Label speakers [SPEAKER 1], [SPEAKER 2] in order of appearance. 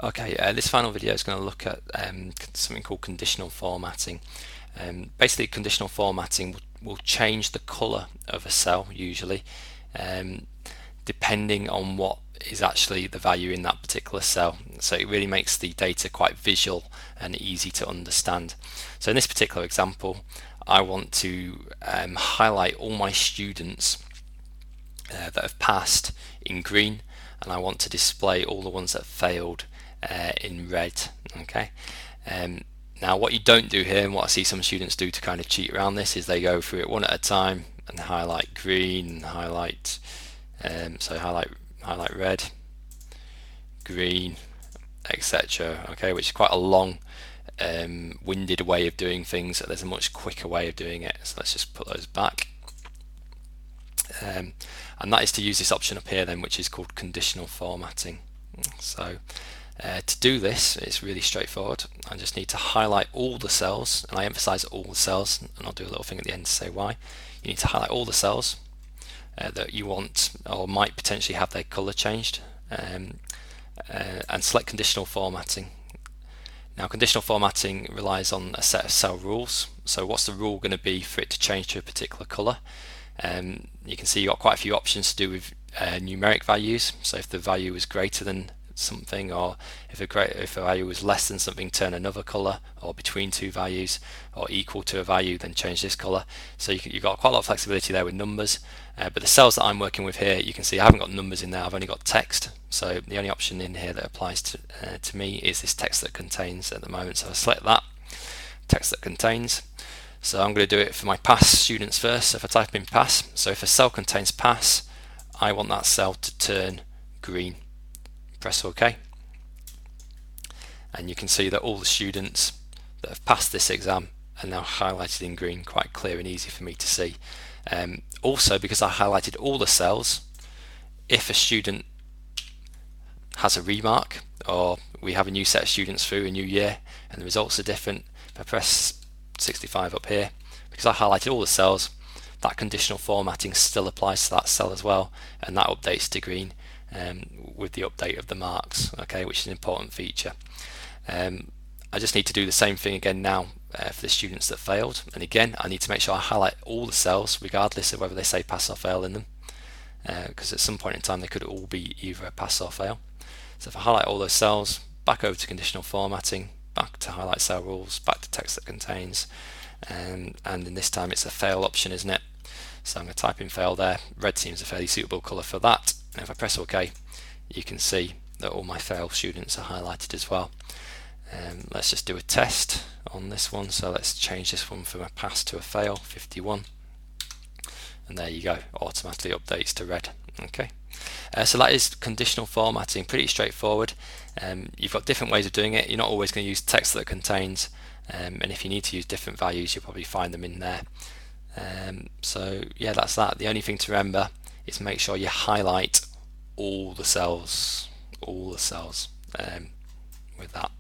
[SPEAKER 1] Okay, this final video is going to look at something called conditional formatting. Basically, conditional formatting will change the colour of a cell usually, um, depending on what is actually the value in that particular cell. So it really makes the data quite visual and easy to understand. So in this particular example, I want to highlight all my students that have passed in green, and I want to display all the ones that failed in red. Okay. Now what you don't do here, and what I see some students do to kind of cheat around this, is they go through it one at a time and highlight green, highlight highlight red, green, etc. Okay, which is quite a long winded way of doing things. There's a much quicker way of doing it, so let's just put those back. And that is to use this option up here then, which is called conditional formatting. So to do this, it's really straightforward. I just need to highlight all the cells, and I emphasize all the cells, and I'll do a little thing at the end to say why. You need to highlight all the cells that you want or might potentially have their color changed, and select conditional formatting. Now, conditional formatting relies on a set of cell rules. So what's the rule going to be for it to change to a particular color? You can see you've got quite a few options to do with numeric values. So if the value is greater than something, or if a value was less than something, turn another color, or between two values, or equal to a value, then change this color. So you've got quite a lot of flexibility there with numbers. But the cells that I'm working with here, you can see I haven't got numbers in there, I've only got text. So the only option in here that applies to me is this text that contains at the moment. So I select that, text that contains. So I'm going to do it for my pass students first. So if I type in pass, so if a cell contains pass, I want that cell to turn green. Press OK. And you can see that all the students that have passed this exam are now highlighted in green, quite clear and easy for me to see. Also, because I highlighted all the cells, if a student has a remark, or we have a new set of students through a new year and the results are different, if I press 65 up here, because I highlighted all the cells, that conditional formatting still applies to that cell as well, and that updates to green with the update of the marks, okay, which is an important feature. I just need to do the same thing again now for the students that failed, and again I need to make sure I highlight all the cells regardless of whether they say pass or fail in them, because at some point in time they could all be either a pass or fail. So if I highlight all those cells, back over to conditional formatting, back to highlight cell rules, back to text that contains, and in this time it's a fail option, isn't it? So I'm going to type in fail there. Red seems a fairly suitable colour for that, and if I press OK, you can see that all my fail students are highlighted as well. Let's just do a test on this one. So let's change this one from a pass to a fail, 51, and there you go, automatically updates to red. Okay, so that is conditional formatting, pretty straightforward. You've got different ways of doing it. You're not always going to use text that contains, and if you need to use different values, you'll probably find them in there. So yeah, that's that. The only thing to remember is make sure you highlight all the cells with that.